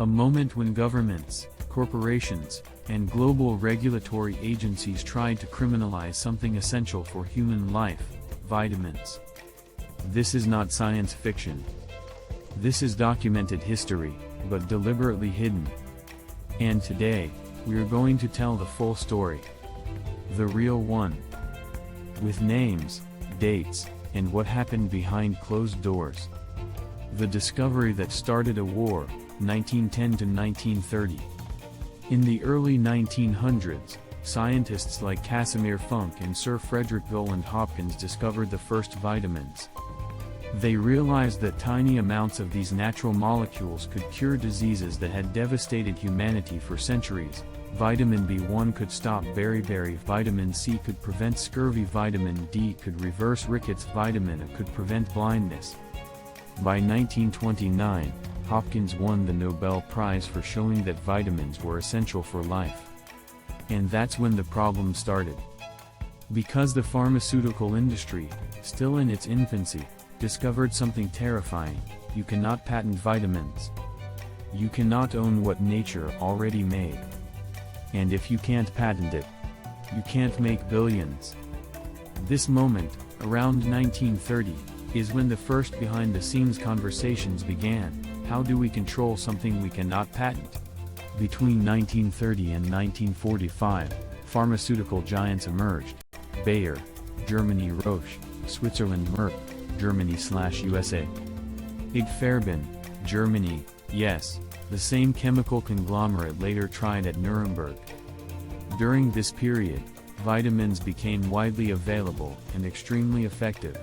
A moment when governments, corporations, and global regulatory agencies tried to criminalize something essential for human life, vitamins. This is not science fiction. This is documented history, but deliberately hidden. And today, we're going to tell the full story. The real one. With names, dates, and what happened behind closed doors. The discovery that started a war, 1910 to 1930. In the early 1900s, scientists like Casimir Funk and Sir Frederick Rowland Hopkins discovered the first vitamins. They realized that tiny amounts of these natural molecules could cure diseases that had devastated humanity for centuries. Vitamin B1 could stop beriberi, vitamin C could prevent scurvy, vitamin D could reverse rickets, vitamin A could prevent blindness. By 1929, Hopkins won the Nobel Prize for showing that vitamins were essential for life. And that's when the problem started. Because the pharmaceutical industry, still in its infancy, discovered something terrifying: you cannot patent vitamins. You cannot own what nature already made. And if you can't patent it, you can't make billions. This moment, around 1930, is when the first behind-the-scenes conversations began. How do we control something we cannot patent? Between 1930 and 1945, pharmaceutical giants emerged. Bayer, Germany; Roche, Switzerland; Merck, Germany/USA. Big Pharma, Germany, yes, the same chemical conglomerate later tried at Nuremberg. During this period, vitamins became widely available and extremely effective.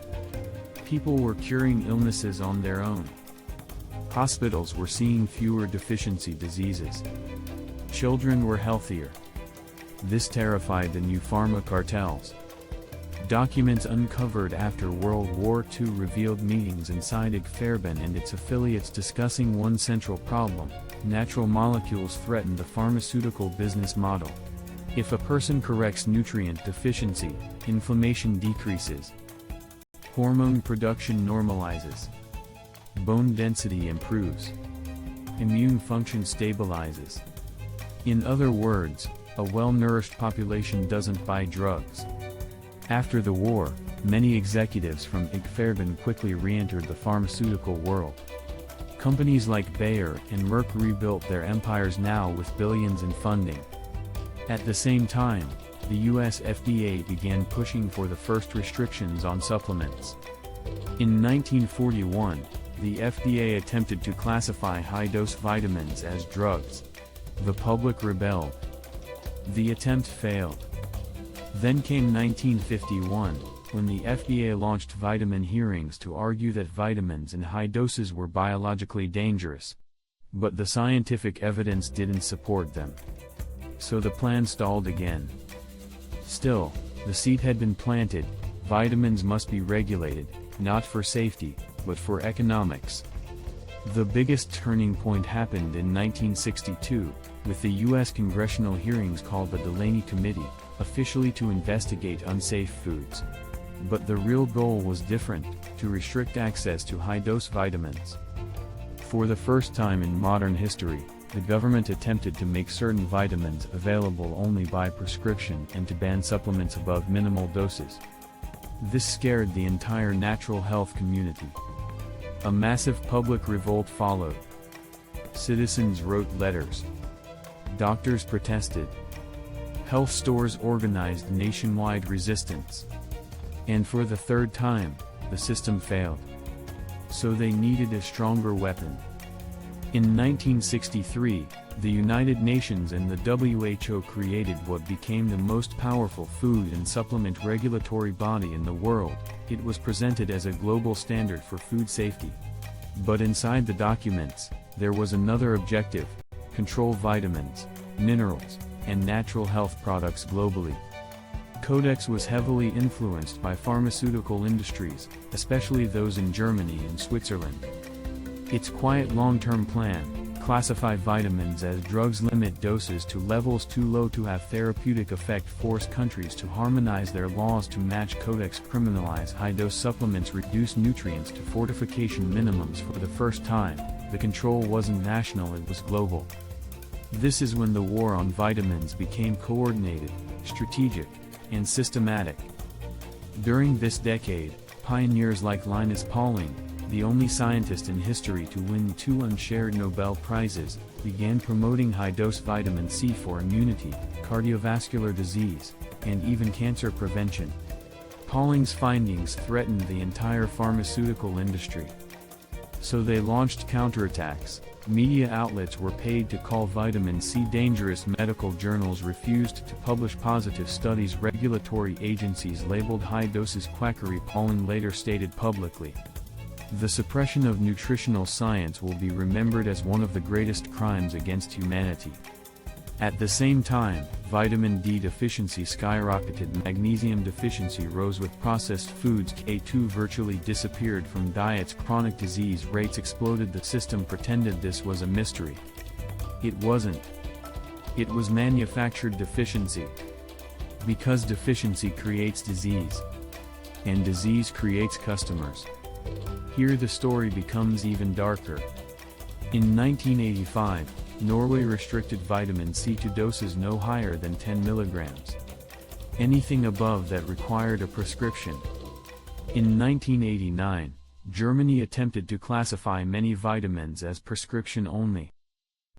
People were curing illnesses on their own. Hospitals were seeing fewer deficiency diseases. Children were healthier. This terrified the new pharma cartels. Documents uncovered after World War II revealed meetings inside Big Pharma and its affiliates discussing one central problem: natural molecules threaten the pharmaceutical business model. If a person corrects nutrient deficiency, inflammation decreases. Hormone production normalizes. Bone density improves. Immune function stabilizes. In other words, a well-nourished population doesn't buy drugs. After the war, many executives from Big Pharma quickly re-entered the pharmaceutical world. Companies like Bayer and Merck rebuilt their empires, now with billions in funding. At the same time, the US FDA began pushing for the first restrictions on supplements. In 1941, the FDA attempted to classify high-dose vitamins as drugs. The public rebelled. The attempt failed. Then came 1951, when the FDA launched vitamin hearings to argue that vitamins in high doses were biologically dangerous. But the scientific evidence didn't support them. So the plan stalled again. Still, the seed had been planted: vitamins must be regulated, not for safety, but for economics. The biggest turning point happened in 1962, with the U.S. congressional hearings called the Delaney Committee, officially to investigate unsafe foods. But the real goal was different: to restrict access to high-dose vitamins. For the first time in modern history, the government attempted to make certain vitamins available only by prescription and to ban supplements above minimal doses. This scared the entire natural health community. A massive public revolt followed. Citizens wrote letters. Doctors protested. Health stores organized nationwide resistance. And for the third time, the system failed. So they needed a stronger weapon. In 1963, the United Nations and the WHO created what became the most powerful food and supplement regulatory body in the world. It was presented as a global standard for food safety. But inside the documents, there was another objective: control vitamins, minerals, and natural health products globally. Codex was heavily influenced by pharmaceutical industries, especially those in Germany and Switzerland. Its quiet long-term plan: classify vitamins as drugs, limit doses to levels too low to have therapeutic effect, force countries to harmonize their laws to match Codex, criminalize high-dose supplements, reduce nutrients to fortification minimums. For the first time, the control wasn't national, it was global. This is when the war on vitamins became coordinated, strategic, and systematic. During this decade, pioneers like Linus, the only scientist in history to win 2 unshared Nobel Prizes, began promoting high-dose vitamin C for immunity, cardiovascular disease, and even cancer prevention. Pauling's findings threatened the entire pharmaceutical industry. So they launched counterattacks. Media outlets were paid to call vitamin C dangerous. Medical journals refused to publish positive studies. Regulatory agencies labeled high doses quackery. Pauling later stated publicly, "The suppression of nutritional science will be remembered as one of the greatest crimes against humanity." At the same time, vitamin D deficiency skyrocketed. Magnesium deficiency rose with processed foods. K2 virtually disappeared from diets. Chronic disease rates exploded. The system pretended this was a mystery. It wasn't. It was manufactured deficiency. Because deficiency creates disease. And disease creates customers. Here the story becomes even darker. In 1985, Norway restricted vitamin C to doses no higher than 10 milligrams. Anything above that required a prescription. In 1989, Germany attempted to classify many vitamins as prescription only.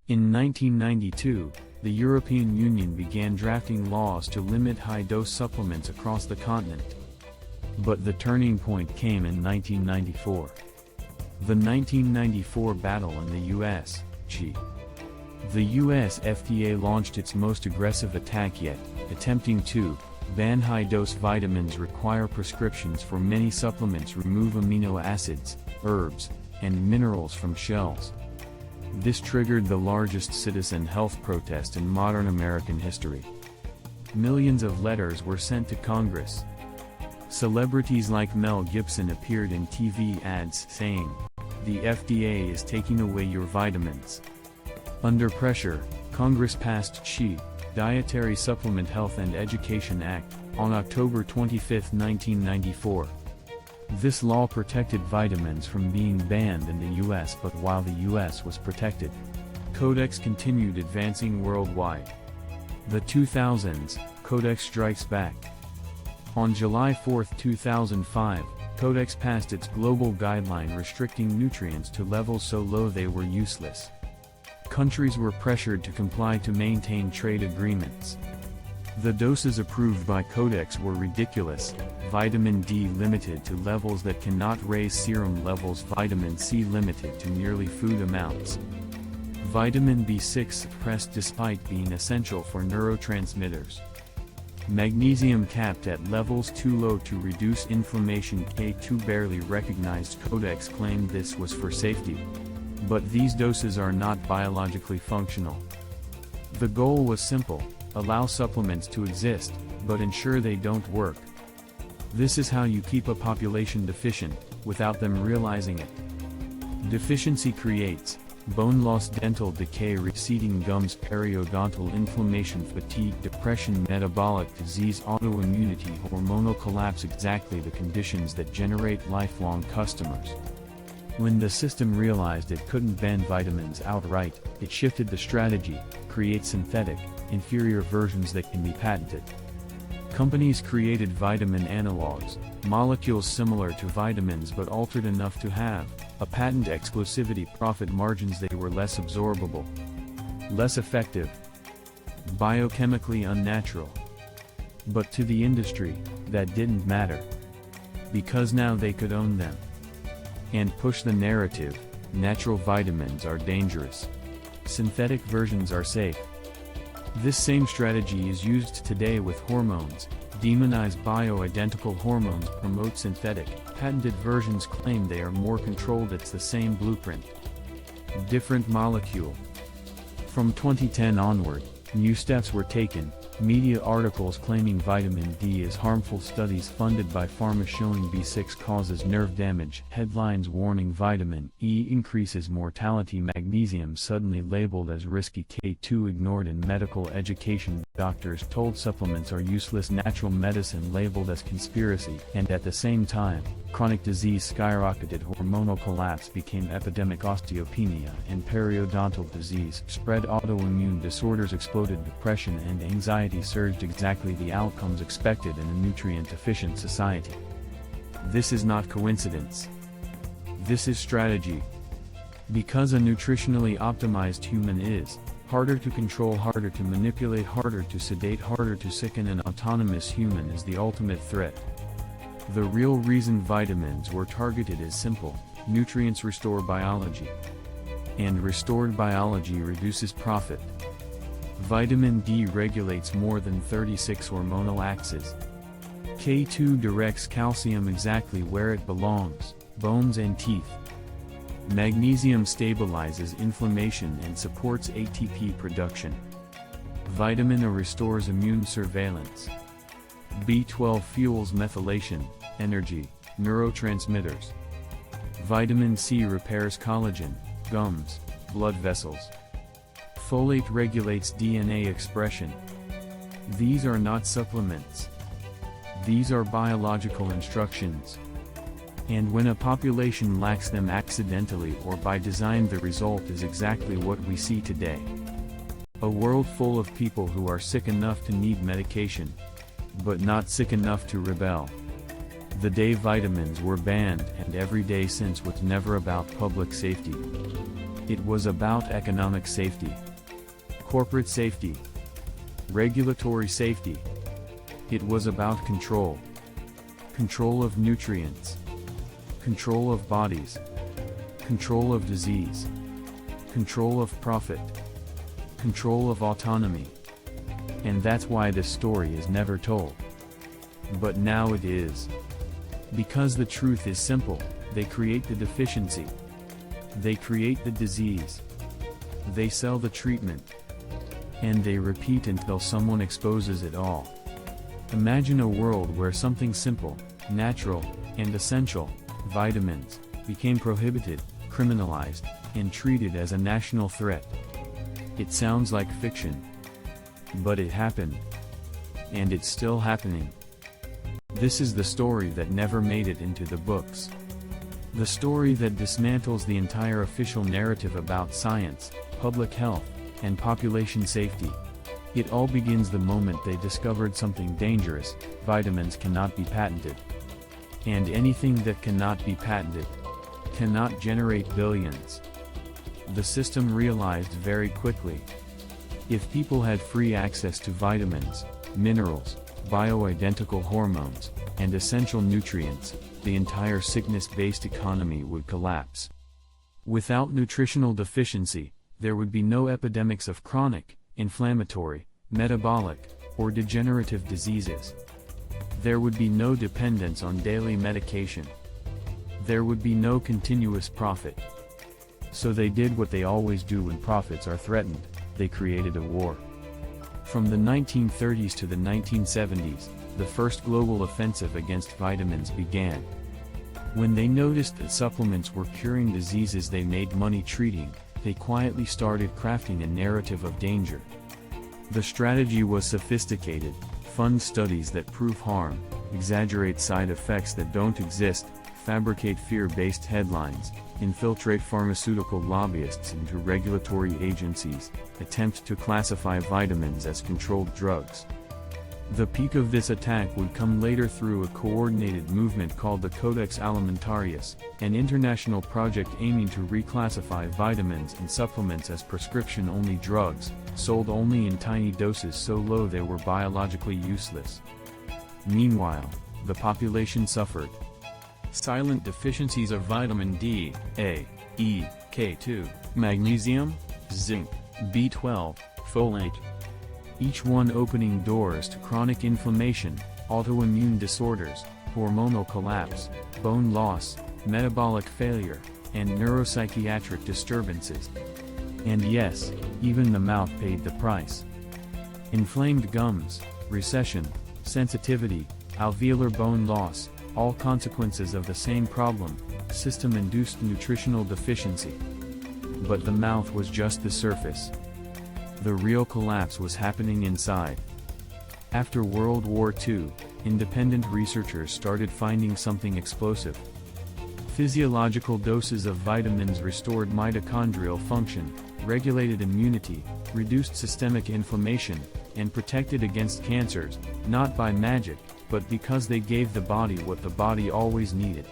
In 1992, the European Union began drafting laws to limit high-dose supplements across the continent. But the turning point came in 1994. The 1994 battle in the U.S., DSHEA. The US FDA launched its most aggressive attack yet, attempting to ban high-dose vitamins, require prescriptions for many supplements, remove amino acids, herbs, and minerals from shelves. This triggered the largest citizen health protest in modern American history. Millions of letters were sent to Congress. Celebrities like Mel Gibson appeared in TV ads saying, "The FDA is taking away your vitamins." Under pressure, Congress passed DSHEA, Dietary Supplement Health and Education Act, on October 25, 1994. This law protected vitamins from being banned in the US, but while the US was protected, Codex continued advancing worldwide. The 2000s, Codex strikes back. On July 4, 2005, Codex passed its global guideline restricting nutrients to levels so low they were useless. Countries were pressured to comply to maintain trade agreements. The doses approved by Codex were ridiculous: vitamin D limited to levels that cannot raise serum levels, vitamin C limited to merely food amounts, vitamin B6 suppressed despite being essential for neurotransmitters, magnesium capped at levels too low to reduce inflammation. K2 barely recognized. Codex claimed this was for safety. But these doses are not biologically functional. The goal was simple: allow supplements to exist, but ensure they don't work. This is how you keep a population deficient, without them realizing it. Deficiency creates bone loss, dental decay, receding gums, periodontal inflammation, fatigue, depression, metabolic disease, autoimmunity, hormonal collapse, exactly the conditions that generate lifelong customers. When the system realized it couldn't ban vitamins outright, it shifted the strategy: create synthetic, inferior versions that can be patented. Companies created vitamin analogs, molecules similar to vitamins but altered enough to have a patent exclusivity, profit margins. They were less absorbable, less effective, biochemically unnatural. But to the industry, that didn't matter. Because now they could own them and push the narrative: natural vitamins are dangerous, synthetic versions are safe. This same strategy is used today with hormones. Demonize bioidentical hormones, promote synthetic, patented versions, claim they are more controlled. It's the same blueprint, different molecule. From 2010 onward, New steps were taken, media articles claiming vitamin D is harmful, studies funded by pharma showing B6 causes nerve damage, headlines warning vitamin E increases mortality, magnesium suddenly labeled as risky, K2 ignored in medical education, doctors told supplements are useless, natural medicine labeled as conspiracy, and at the same time, chronic disease skyrocketed, hormonal collapse became epidemic, osteopenia and periodontal disease spread, autoimmune disorders exploded, depression and anxiety surged, exactly the outcomes expected in a nutrient-deficient society. This is not coincidence. This is strategy. Because a nutritionally optimized human is harder to control, harder to manipulate, harder to sedate, harder to sicken, an autonomous human is the ultimate threat. The real reason vitamins were targeted is simple: nutrients restore biology. And restored biology reduces profit. Vitamin D regulates more than 36 hormonal axes. K2 directs calcium exactly where it belongs, bones and teeth. Magnesium stabilizes inflammation and supports ATP production. Vitamin A restores immune surveillance. B12 fuels methylation, energy, neurotransmitters. Vitamin C repairs collagen, gums, blood vessels. Folate regulates DNA expression. These are not supplements. These are biological instructions. And when a population lacks them accidentally or by design, the result is exactly what we see today. A world full of people who are sick enough to need medication, but not sick enough to rebel. The day vitamins were banned and every day since was never about public safety. It was about economic safety, corporate safety, regulatory safety. It was about control. Control of nutrients. Control of bodies. Control of disease. Control of profit. Control of autonomy. And that's why this story is never told. But now it is. Because the truth is simple: they create the deficiency. They create the disease. They sell the treatment. And they repeat until someone exposes it all. Imagine a world where something simple, natural, and essential, vitamins, became prohibited, criminalized, and treated as a national threat. It sounds like fiction. But it happened. And it's still happening. This is the story that never made it into the books. The story that dismantles the entire official narrative about science, public health, and population safety. It all begins the moment they discovered something dangerous: vitamins cannot be patented. And anything that cannot be patented cannot generate billions. The system realized very quickly: if people had free access to vitamins, minerals, bioidentical hormones, and essential nutrients, the entire sickness-based economy would collapse. Without nutritional deficiency, there would be no epidemics of chronic, inflammatory, metabolic, or degenerative diseases. There would be no dependence on daily medication. There would be no continuous profit. So they did what they always do when profits are threatened: they created a war. From the 1930s to the 1970s, the first global offensive against vitamins began. When they noticed that supplements were curing diseases they made money treating, they quietly started crafting a narrative of danger. The strategy was sophisticated: fund studies that prove harm, exaggerate side effects that don't exist, fabricate fear-based headlines, infiltrate pharmaceutical lobbyists into regulatory agencies, attempt to classify vitamins as controlled drugs. The peak of this attack would come later through a coordinated movement called the Codex Alimentarius, an international project aiming to reclassify vitamins and supplements as prescription-only drugs, sold only in tiny doses so low they were biologically useless. Meanwhile, the population suffered silent deficiencies of vitamin D, A, E, K2, magnesium, zinc, B12, folate. Each one opening doors to chronic inflammation, autoimmune disorders, hormonal collapse, bone loss, metabolic failure, and neuropsychiatric disturbances. And yes, even the mouth paid the price. Inflamed gums, recession, sensitivity, alveolar bone loss, all consequences of the same problem, system-induced nutritional deficiency. But the mouth was just the surface. The real collapse was happening inside. After World War II, independent researchers started finding something explosive. Physiological doses of vitamins restored mitochondrial function, regulated immunity, reduced systemic inflammation, and protected against cancers, not by magic, but because they gave the body what the body always needed.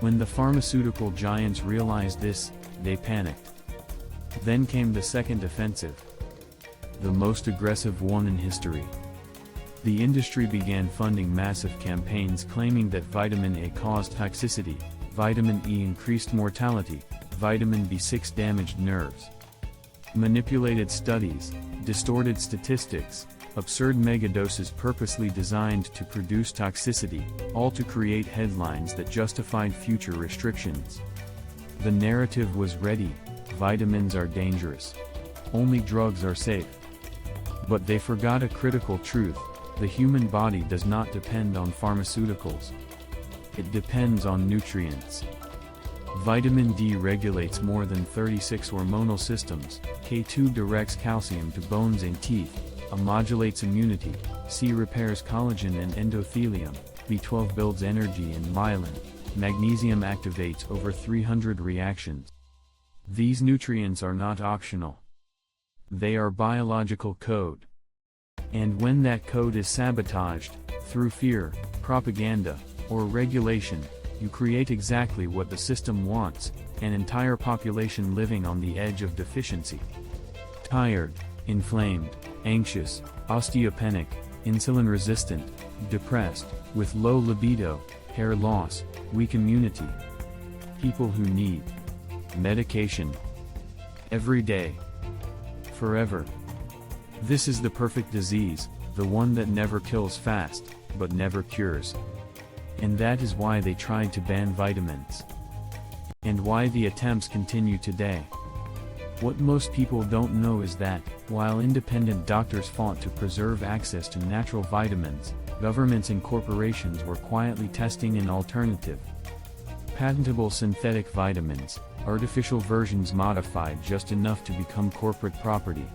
When the pharmaceutical giants realized this, they panicked. Then came the second offensive. The most aggressive one in history. The industry began funding massive campaigns claiming that vitamin A caused toxicity, vitamin E increased mortality, vitamin B6 damaged nerves. Manipulated studies, distorted statistics, absurd megadoses purposely designed to produce toxicity, all to create headlines that justified future restrictions. The narrative was ready: vitamins are dangerous. Only drugs are safe. But they forgot a critical truth: the human body does not depend on pharmaceuticals. It depends on nutrients. Vitamin D regulates more than 36 hormonal systems, K2 directs calcium to bones and teeth, A modulates immunity, C repairs collagen and endothelium, B12 builds energy and myelin, magnesium activates over 300 reactions. These nutrients are not optional. They are biological code. And when that code is sabotaged, through fear, propaganda, or regulation, you create exactly what the system wants, an entire population living on the edge of deficiency. Tired, inflamed, anxious, osteopenic, insulin-resistant, depressed, with low libido, hair loss, weak immunity. People who need medication every day, forever. This is the perfect disease, the one that never kills fast, but never cures. And that is why they tried to ban vitamins. And why the attempts continue today. What most people don't know is that, while independent doctors fought to preserve access to natural vitamins, governments and corporations were quietly testing an alternative. Patentable synthetic vitamins, artificial versions modified just enough to become corporate property.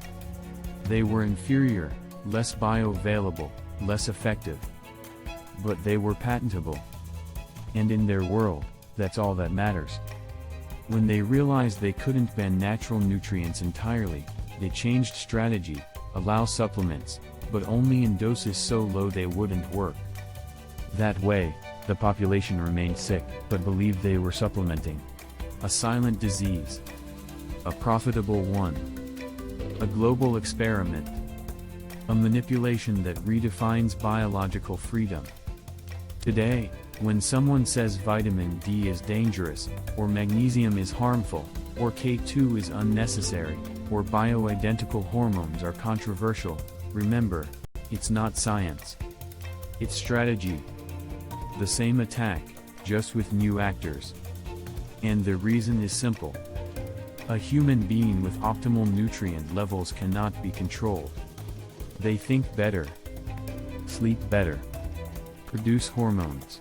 They were inferior, less bioavailable, less effective. But they were patentable. And in their world, that's all that matters. When they realized they couldn't ban natural nutrients entirely, they changed strategy: allow supplements, but only in doses so low they wouldn't work. That way, the population remained sick, but believed they were supplementing. A silent disease. A profitable one. A global experiment. A manipulation that redefines biological freedom. Today, when someone says vitamin D is dangerous, or magnesium is harmful, or K2 is unnecessary, or bioidentical hormones are controversial, remember, it's not science. It's strategy. The same attack, just with new actors. And the reason is simple. A human being with optimal nutrient levels cannot be controlled. They think better, sleep better, produce hormones,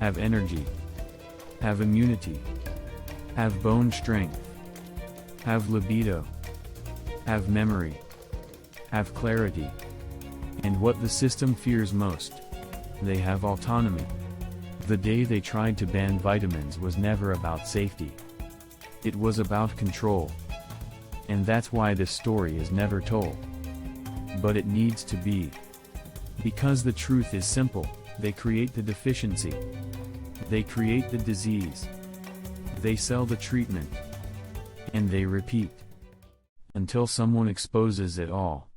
have energy, have immunity, have bone strength, have libido, have memory, have clarity. And what the system fears most: they have autonomy. The day they tried to ban vitamins was never about safety. It was about control. And that's why this story is never told. But it needs to be. Because the truth is simple: they create the deficiency. They create the disease. They sell the treatment. And they repeat. Until someone exposes it all.